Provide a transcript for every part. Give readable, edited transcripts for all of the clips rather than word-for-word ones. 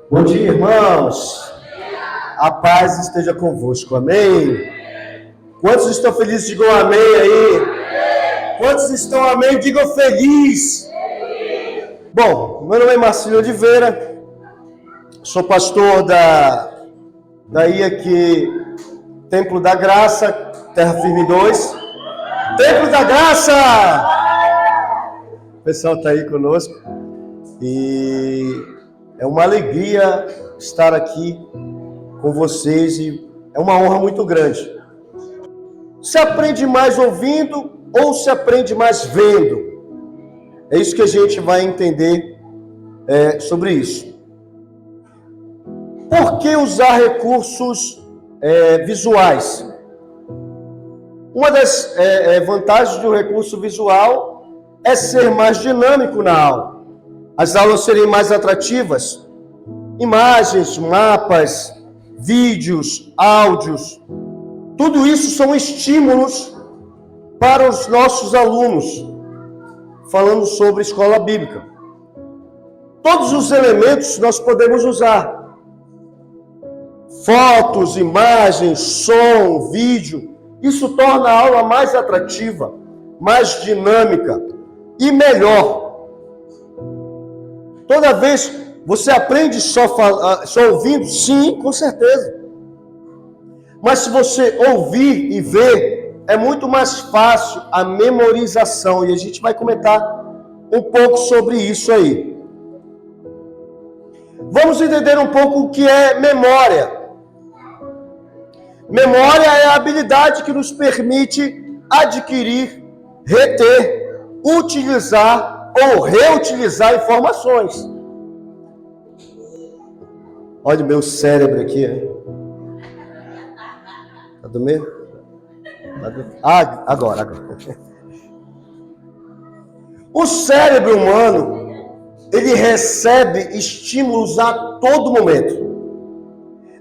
Bom dia, irmãos. A paz esteja convosco. Amém. Quantos estão felizes? Digam amém aí. Quantos estão amém? Digam feliz. Bom, meu nome é Marcílio Oliveira. Sou pastor daí aqui, Templo da Graça, Terra Firme 2. Templo da Graça! O pessoal está aí conosco. E é uma alegria estar aqui com vocês e é uma honra muito grande. Se aprende mais ouvindo ou se aprende mais vendo? É isso que a gente vai entender sobre isso. Por que usar recursos visuais? Uma das vantagens de um recurso visual é ser mais dinâmico na aula. As aulas serem mais atrativas. Imagens, mapas, vídeos, áudios. Tudo isso são estímulos para os nossos alunos, falando sobre escola bíblica. Todos os elementos nós podemos usar. Fotos, imagens, som, vídeo. Isso torna a aula mais atrativa, mais dinâmica e melhor. Toda vez você aprende só ouvindo? Sim, com certeza. Mas se você ouvir e ver, é muito mais fácil a memorização. E a gente vai comentar um pouco sobre isso aí. Vamos entender um pouco o que é memória. Memória é a habilidade que nos permite adquirir, reter, utilizar ou reutilizar informações. Olha o meu cérebro aqui, hein? Tá dormindo? Agora. O cérebro humano, ele recebe estímulos a todo momento.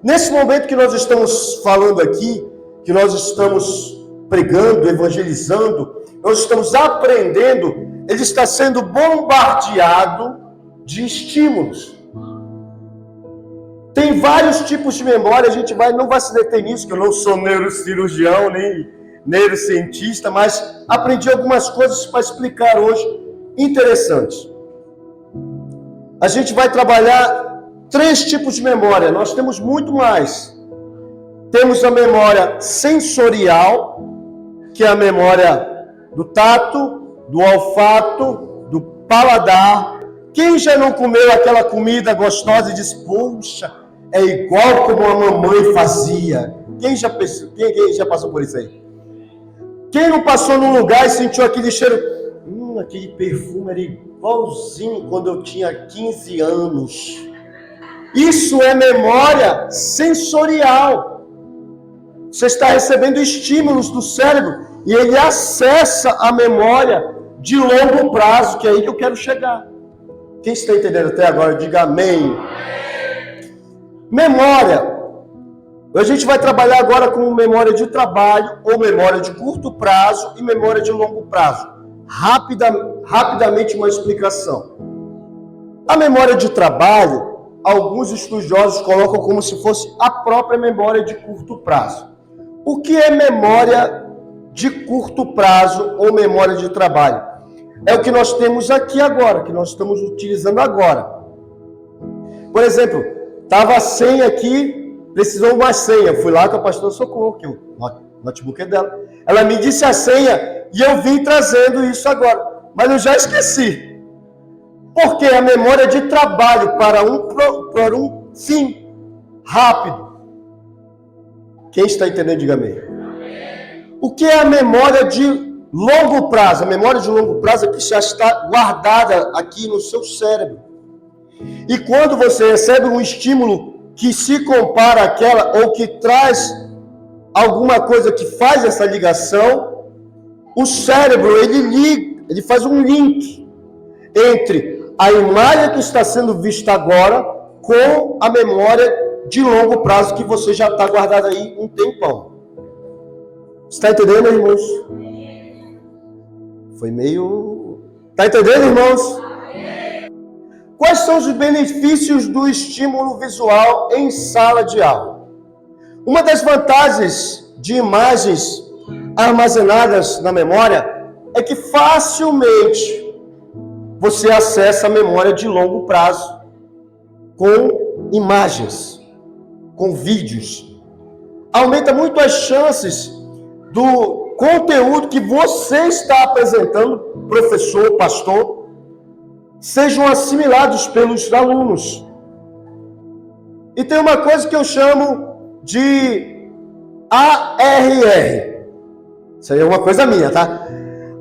Nesse momento que nós estamos falando aqui, que nós estamos pregando, evangelizando, nós estamos aprendendo, ele está sendo bombardeado de estímulos. Tem vários tipos de memória, a gente não vai se deter nisso, que eu não sou neurocirurgião, nem neurocientista, mas aprendi algumas coisas para explicar hoje, interessantes. A gente vai trabalhar 3 tipos de memória, nós temos muito mais. Temos a memória sensorial, que é a memória do tato, do olfato, do paladar. Quem já não comeu aquela comida gostosa e diz, poxa, é igual como a mamãe fazia? Quem já passou por isso aí? Quem não passou num lugar e sentiu aquele cheiro? Aquele perfume era igualzinho quando eu tinha 15 anos. Isso é memória sensorial. Você está recebendo estímulos do cérebro e ele acessa a memória de longo prazo, que é aí que eu quero chegar. Quem está entendendo até agora, diga amém. Memória. A gente vai trabalhar agora com memória de trabalho, ou memória de curto prazo e memória de longo prazo. Rapidamente uma explicação. A memória de trabalho, alguns estudiosos colocam como se fosse a própria memória de curto prazo. O que é memória de curto prazo ou memória de trabalho? É o que nós temos aqui agora, que nós estamos utilizando agora. Por exemplo, estava a senha aqui, precisou uma senha. Eu fui lá com a pastora Socorro, que o notebook é dela. Ela me disse a senha e eu vim trazendo isso agora. Mas eu já esqueci. Porque a memória de trabalho para um fim rápido. Quem está entendendo, diga amém. O que é a memória de longo prazo? A memória de longo prazo é que já está guardada aqui no seu cérebro. E quando você recebe um estímulo que se compara àquela, ou que traz alguma coisa que faz essa ligação, o cérebro, ele faz um link entre a imagem que está sendo vista agora com a memória de longo prazo que você já está guardada aí um tempão. Está entendendo, irmãos? Foi meio... Está entendendo, irmãos? Quais são os benefícios do estímulo visual em sala de aula? Uma das vantagens de imagens armazenadas na memória é que facilmente você acessa a memória de longo prazo com imagens, com vídeos. Aumenta muito as chances do conteúdo que você está apresentando, professor, pastor, sejam assimilados pelos alunos. E tem uma coisa que eu chamo de ARR. Isso aí é uma coisa minha, tá?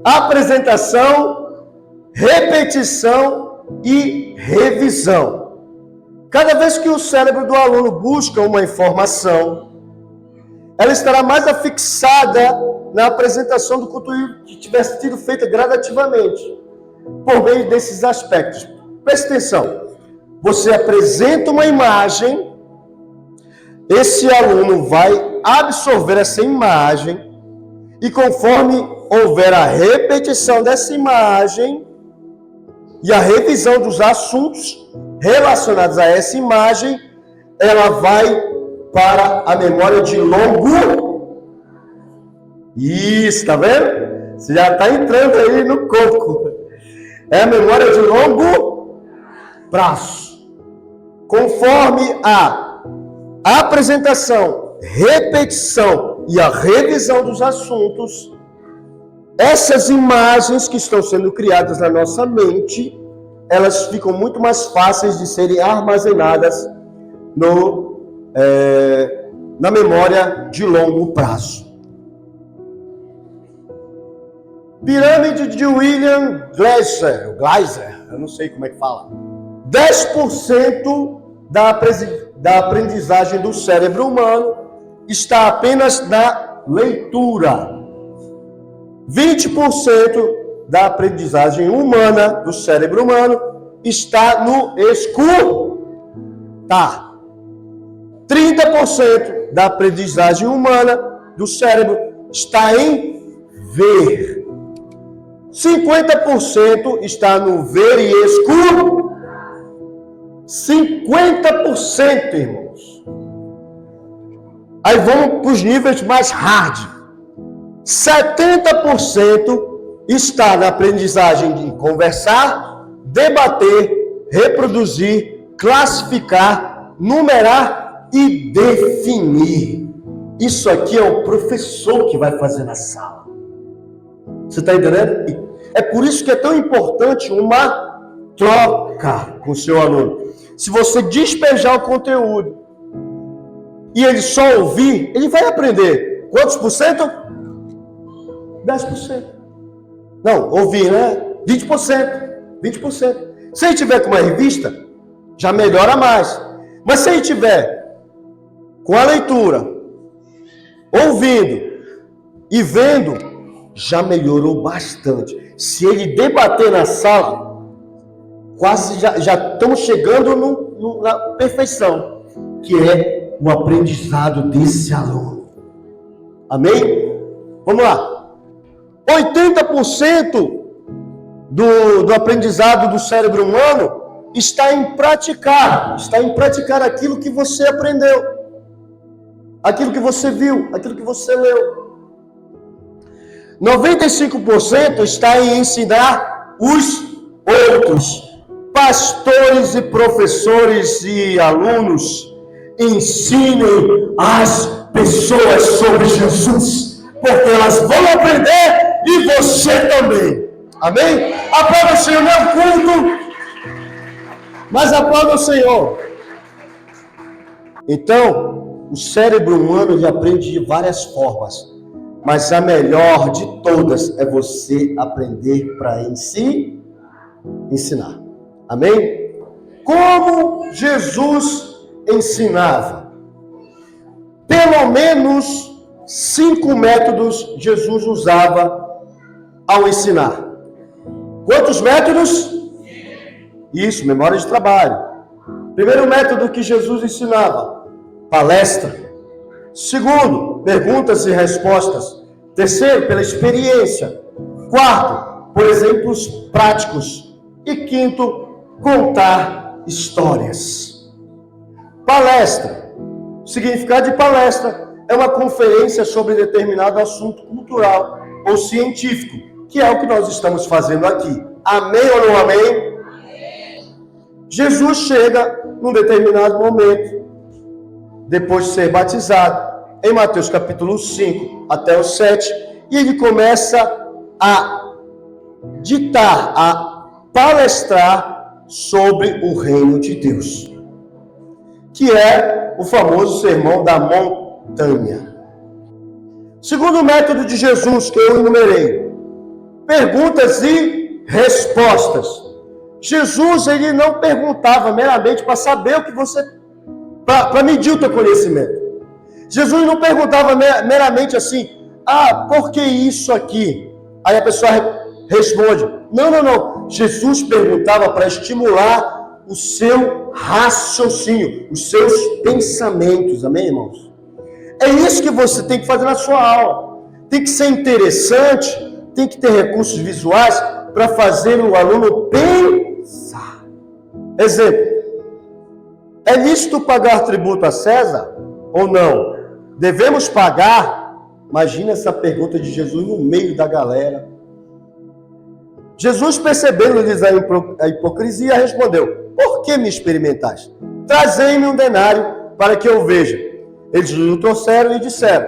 Apresentação, repetição e revisão. Cada vez que o cérebro do aluno busca uma informação, ela estará mais afixada na apresentação do conteúdo que tivesse sido feita gradativamente, por meio desses aspectos. Preste atenção. Você apresenta uma imagem, esse aluno vai absorver essa imagem, e conforme houver a repetição dessa imagem e a revisão dos assuntos relacionados a essa imagem, ela vai para a memória de longo. Isso, tá vendo? Você já está entrando aí no coco. É a memória de longo prazo. Conforme a apresentação, repetição e a revisão dos assuntos, essas imagens que estão sendo criadas na nossa mente, elas ficam muito mais fáceis de serem armazenadas na memória de longo prazo. Pirâmide de William Gleiser, eu não sei como é que fala. 10% da aprendizagem do cérebro humano está apenas na leitura. 20% da aprendizagem humana, do cérebro humano, está no escutar. 30% da aprendizagem humana do cérebro está em ver. 50% está no ver e escutar. 50%, irmãos. Aí vamos para os níveis mais hard. 70% está na aprendizagem de conversar, debater, reproduzir, classificar, numerar e definir. Isso aqui é o professor que vai fazer na sala. Você está entendendo? É por isso que é tão importante uma troca com o seu aluno. Se você despejar o conteúdo e ele só ouvir, ele vai aprender. Quantos por cento? 10%. Não, ouvir, né? 20%. 20%. Se ele tiver com uma revista, já melhora mais. Mas se ele tiver com a leitura, ouvindo e vendo, já melhorou bastante. Se ele debater na sala, quase já estamos chegando na perfeição, que é o aprendizado desse aluno. Amém? Vamos lá. 80% do aprendizado do cérebro humano está em praticar aquilo que você aprendeu, aquilo que você viu, aquilo que você leu. 95% está em ensinar os outros. Pastores e professores e alunos, ensinem as pessoas sobre Jesus, porque elas vão aprender e você também. Amém? Aplauda o Senhor, meu culto, mas aplauda o Senhor. Então, o cérebro humano ele aprende de várias formas, mas a melhor de todas é você aprender para ensinar. Amém? Como Jesus ensinava? Pelo menos 5 métodos Jesus usava ao ensinar. Quantos métodos? Isso, memória de trabalho. Primeiro método que Jesus ensinava: palestra. Segundo, perguntas e respostas. Terceiro, pela experiência. Quarto, por exemplos práticos. E quinto, contar histórias. Palestra. O significado de palestra é uma conferência sobre determinado assunto cultural ou científico, que é o que nós estamos fazendo aqui. Amém ou não amém? Jesus chega num determinado momento, depois de ser batizado, em Mateus capítulo 5 até o 7, e ele começa a ditar, a palestrar sobre o reino de Deus, que é o famoso sermão da montanha. Segundo método de Jesus que eu enumerei, perguntas e respostas. Jesus, ele não perguntava meramente para saber o que você, para medir o teu conhecimento. Jesus não perguntava meramente assim, por que isso aqui? Aí a pessoa responde, não. Jesus perguntava para estimular o seu raciocínio, os seus pensamentos, amém, irmãos? É isso que você tem que fazer na sua aula. Tem que ser interessante, tem que ter recursos visuais para fazer o aluno pensar. Exemplo, é lícito pagar tributo a César ou não? Devemos pagar? Imagina essa pergunta de Jesus no meio da galera. Jesus, percebendo-lhes a hipocrisia, respondeu, por que me experimentaste? Trazei-me um denário para que eu veja. Eles o trouxeram e disseram,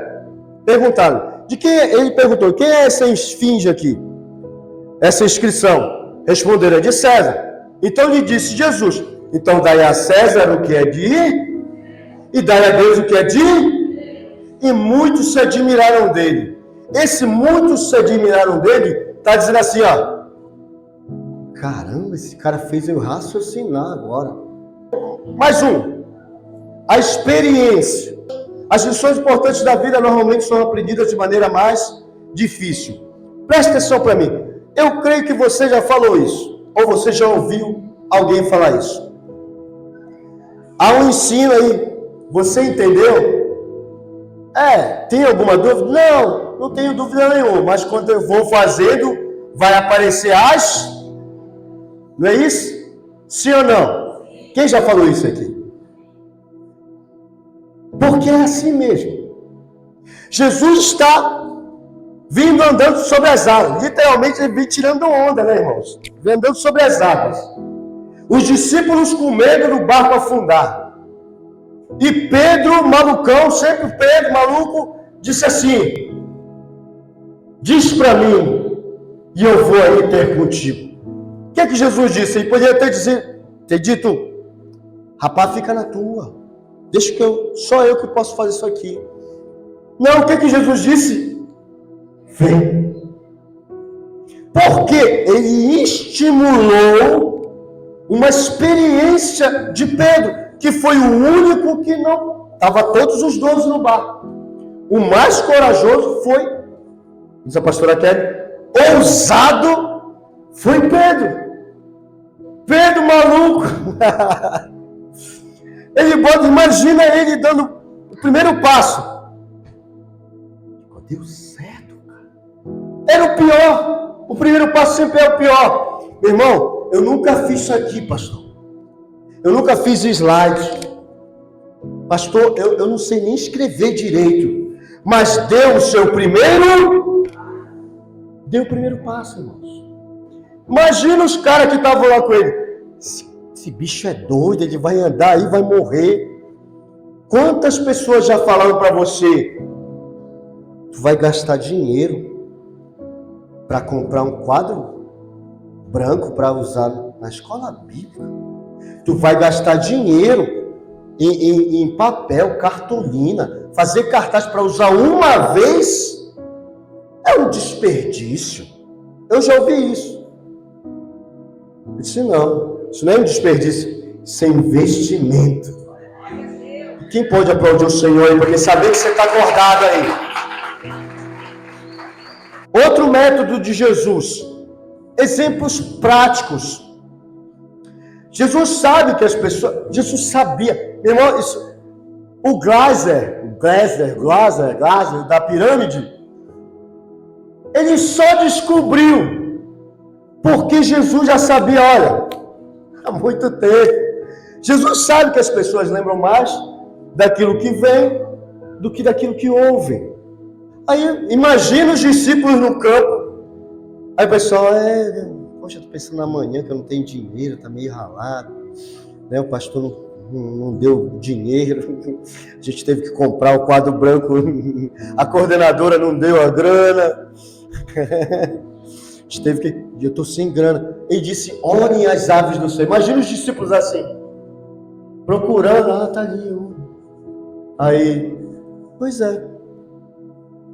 perguntaram, ele perguntou, quem é essa esfinge aqui? Essa inscrição? Responderam, é de César. Então lhe disse Jesus, então dai a César o que é de, e dai a Deus o que é de, e muitos se admiraram dele. Esse muitos se admiraram dele, está dizendo assim, caramba, esse cara fez eu raciocinar agora. Mais um, a experiência. As lições importantes da vida normalmente são aprendidas de maneira mais difícil. Preste atenção para mim. Eu creio que você já falou isso, ou você já ouviu alguém falar isso. Há um ensino aí, você entendeu? Tem alguma dúvida? Não tenho dúvida nenhuma, mas quando eu vou fazendo, vai aparecer não é isso? Sim ou não? Quem já falou isso aqui? Porque é assim mesmo. Jesus está vindo andando sobre as águas. Literalmente ele vem tirando onda, né, irmãos? Vem andando sobre as águas. Os discípulos com medo do barco afundar. E Pedro, malucão, sempre Pedro, maluco, disse assim, diz para mim, e eu vou aí ter contigo. O que é que Jesus disse? Ele poderia ter dito, rapaz, fica na tua. Deixa que só eu que posso fazer isso aqui. Não, o que é que Jesus disse? Vem. Porque ele estimulou uma experiência de Pedro, que foi o único que não... Estava todos os 12 no barco. O mais corajoso foi, diz a pastora Kelly, ousado foi Pedro. Pedro maluco. Imagina ele dando o primeiro passo. Deu certo, cara. Era o pior. O primeiro passo sempre é o pior. Meu irmão, eu nunca fiz isso aqui, pastor. Eu nunca fiz slides. Pastor, eu não sei nem escrever direito. Mas deu o primeiro passo, irmãos. Imagina os caras que estavam lá com ele. Esse bicho é doido, ele vai andar aí, vai morrer. Quantas pessoas já falaram para você? Tu vai gastar dinheiro para comprar um quadro branco para usar na escola bíblica. Tu vai gastar dinheiro em papel, cartolina, fazer cartaz para usar uma vez. É um desperdício. Eu já ouvi isso. Eu disse, não, isso não é um desperdício, isso é investimento. Quem pode aplaudir o Senhor aí, porque saber que você está acordado aí. Outro método de Jesus, exemplos práticos. Jesus sabe que as pessoas, Jesus sabia, meu irmão, o Glaser da pirâmide, ele só descobriu porque Jesus já sabia, olha, há muito tempo. Jesus sabe que as pessoas lembram mais daquilo que vem do que daquilo que ouvem. Aí, imagina os discípulos no campo. Aí o pessoal, poxa, tô pensando amanhã que eu não tenho dinheiro, tá meio ralado. Né? O pastor não deu dinheiro, a gente teve que comprar o quadro branco, a coordenadora não deu a grana. A gente teve que, eu tô sem grana. Ele disse, olhem as aves do céu. Imagina os discípulos assim, procurando, tá ali. Aí, pois é,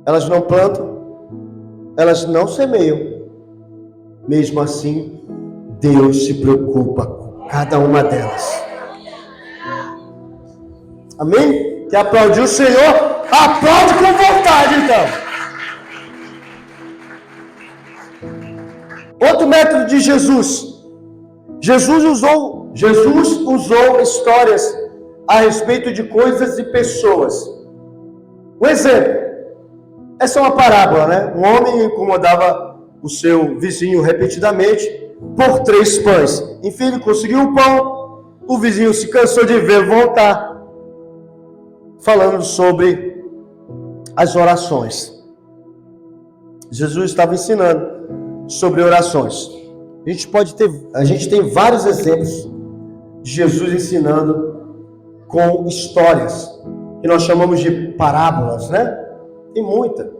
elas não plantam, elas não semeiam. Mesmo assim, Deus se preocupa com cada uma delas. Amém? Quer aplaudir o Senhor? Aplaude com vontade, então. Outro método de Jesus. Jesus usou histórias a respeito de coisas e pessoas. Um exemplo. Essa é uma parábola, né? Um homem incomodava o seu vizinho repetidamente por 3 pães. Enfim, ele conseguiu um pão. O vizinho se cansou de ver voltar. Falando sobre as orações. Jesus estava ensinando sobre orações. A gente tem vários exemplos de Jesus ensinando com histórias, que nós chamamos de parábolas, né? Tem muita.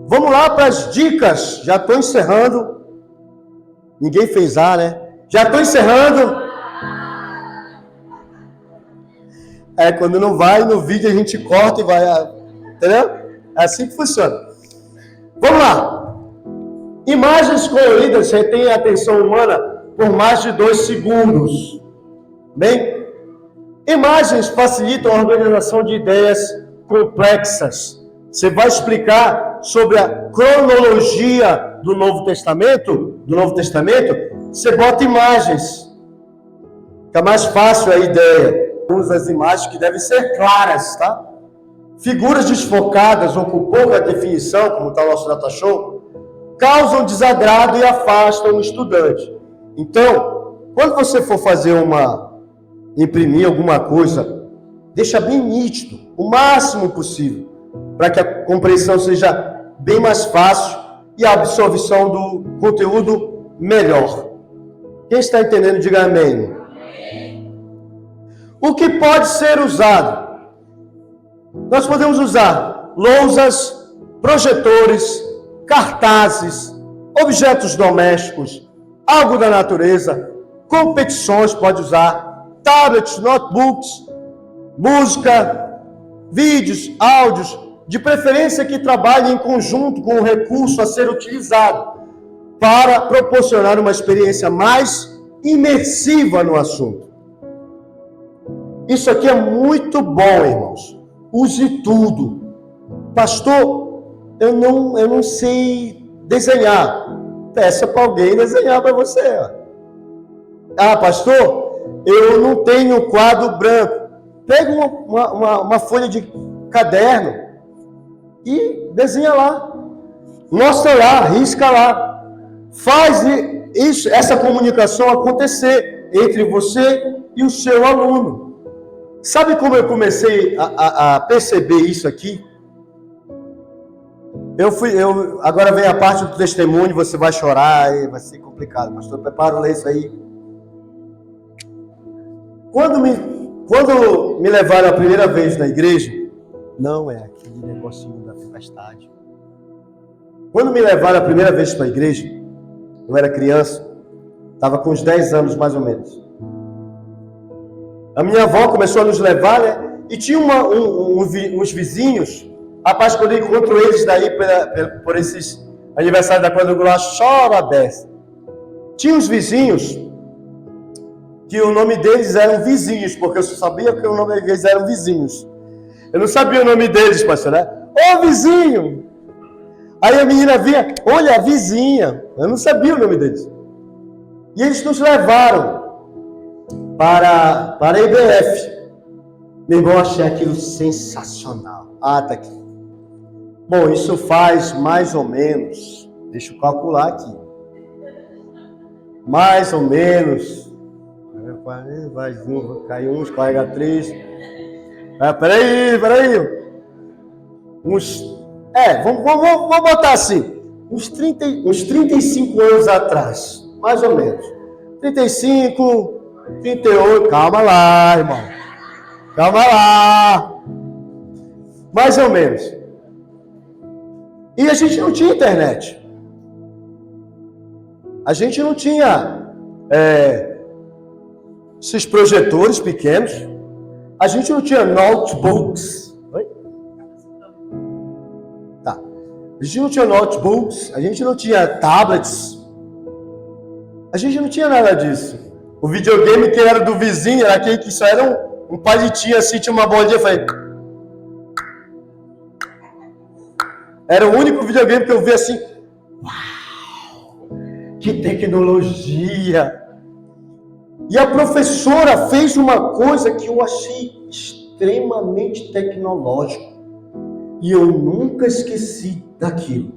Vamos lá para as dicas. Já estou encerrando. Ninguém fez né? Já estou encerrando. Quando não vai no vídeo a gente corta e vai, entendeu? É assim que funciona. Vamos lá. Imagens coloridas retêm a atenção humana por mais de 2 segundos. Bem, imagens facilitam a organização de ideias complexas. Você vai explicar sobre a cronologia do Novo Testamento, você bota imagens. Fica mais fácil a ideia. Usa as imagens que devem ser claras, tá? Figuras desfocadas ou com pouca definição, como está o nosso data show, causam desagrado e afastam o estudante. Então, quando você for imprimir alguma coisa, deixa bem nítido, o máximo possível, para que a compreensão seja bem mais fácil e a absorção do conteúdo melhor. Quem está entendendo, diga amém. O que pode ser usado? Nós podemos usar lousas, projetores, cartazes, objetos domésticos, algo da natureza, competições, pode usar, tablets, notebooks, música, vídeos, áudios, de preferência que trabalhem em conjunto com o recurso a ser utilizado, para proporcionar uma experiência mais imersiva no assunto. Isso aqui é muito bom, irmãos. Use tudo. Pastor, eu não sei desenhar. Peça para alguém desenhar para você. Pastor, eu não tenho quadro branco. Pega uma folha de caderno e desenha lá. Mostra lá, risca lá. Faz essa comunicação acontecer entre você e o seu aluno. Sabe como eu comecei a perceber isso aqui? Agora vem a parte do testemunho, você vai chorar, vai ser complicado. Pastor, prepara ler isso aí. Quando me levaram a primeira vez na igreja, não é aquele negocinho da tempestade. Quando me levaram a primeira vez para a igreja, eu era criança, estava com uns 10 anos mais ou menos. A minha avó começou a nos levar, né? E tinha uns vizinhos. Rapaz, quando eu encontro eles daí por esses aniversários da quadrangular, chora a beça. Tinha uns vizinhos que o nome deles eram vizinhos, porque eu só sabia que o nome deles eram vizinhos. Eu não sabia o nome deles, pastor, né? Ô vizinho! Aí a menina vinha, olha a vizinha. Eu não sabia o nome deles. E eles nos levaram para a IBF. Meu irmão, achei aquilo sensacional. Tá aqui. Bom, isso faz mais ou menos, deixa eu calcular aqui, mais ou menos vai um, cai um, escorrega 3. Peraí. Vamos botar assim. Uns 35 anos atrás, mais ou menos. 35, 38. Calma lá, irmão. Calma lá. Mais ou menos. E a gente não tinha internet. A gente não tinha esses projetores pequenos. A gente não tinha notebooks. Oi? Tá. A gente não tinha notebooks. A gente não tinha tablets. A gente não tinha nada disso. O videogame que era do vizinho era aquele que só era um palitinho assim, tinha uma bolinha. Eu falei... Era o único videogame que eu vi assim. Uau! Que tecnologia! E a professora fez uma coisa que eu achei extremamente tecnológico. E eu nunca esqueci daquilo.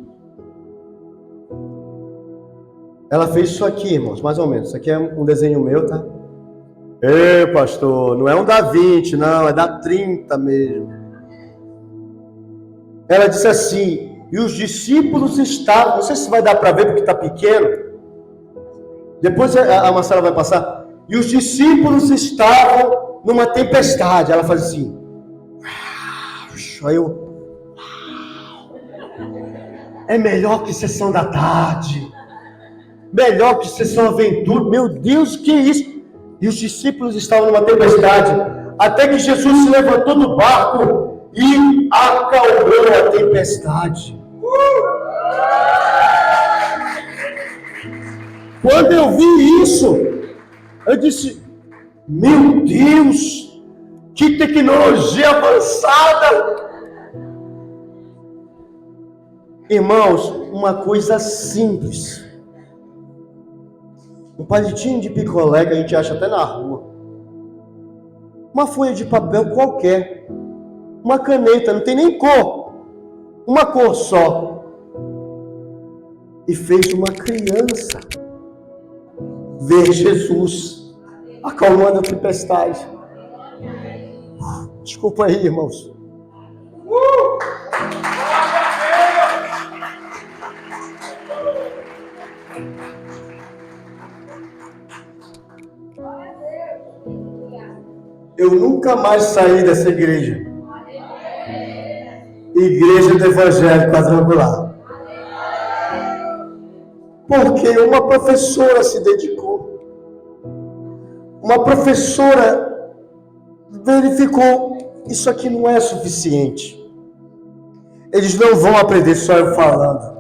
Ela fez isso aqui, irmãos, mais ou menos. Isso aqui é um desenho meu, tá? Ei, pastor, não é um da 20, não, é da 30 mesmo. Ela disse assim, e os discípulos estavam, não sei se vai dar para ver porque está pequeno, depois a Marcela vai passar, e os discípulos estavam numa tempestade. Ela faz assim, aí eu, é melhor que sessão da tarde, melhor que sessão aventura, meu Deus, que isso? E os discípulos estavam numa tempestade, até que Jesus se levantou do barco e acalmou a tempestade. Quando eu vi isso, eu disse, meu Deus, que tecnologia avançada! Irmãos, uma coisa simples. Um palitinho de picolé que a gente acha até na rua. Uma folha de papel qualquer. Uma caneta, não tem nem cor. Uma cor só. E fez uma criança ver Jesus acalmando a tempestade. Desculpa aí, irmãos. Eu nunca mais saí dessa igreja. Igreja do Evangelho Quadrangular. Porque uma professora se dedicou. Uma professora verificou, isso aqui não é suficiente. Eles não vão aprender só eu falando.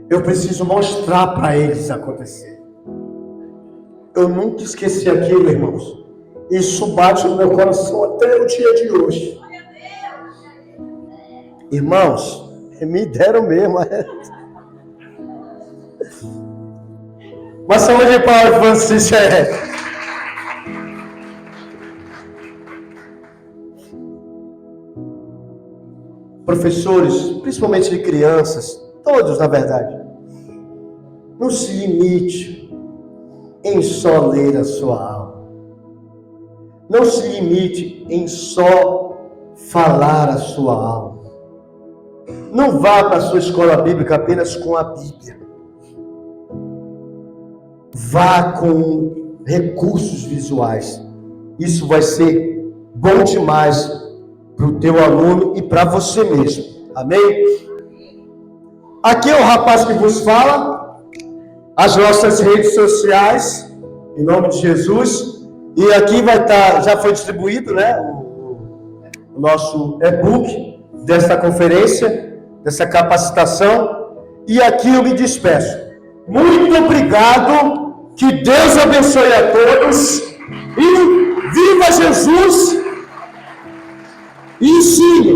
Eu preciso mostrar para eles acontecer. Eu nunca esqueci aquilo, irmãos. Isso bate no meu coração até o dia de hoje. Irmãos, me deram mesmo. Uma salva de palmas, Francisco. Professores, principalmente de crianças, todos na verdade, não se limite em só ler a sua aula. Não se limite em só falar a sua aula. Não vá para a sua escola bíblica apenas com a Bíblia. Vá com recursos visuais. Isso vai ser bom demais para o teu aluno e para você mesmo. Amém? Aqui é o rapaz que vos fala. As nossas redes sociais, em nome de Jesus. E aqui vai estar, já foi distribuído, né, o nosso e-book desta conferência, dessa capacitação. E aqui eu me despeço. Muito obrigado, que Deus abençoe a todos. E viva Jesus! E ensine!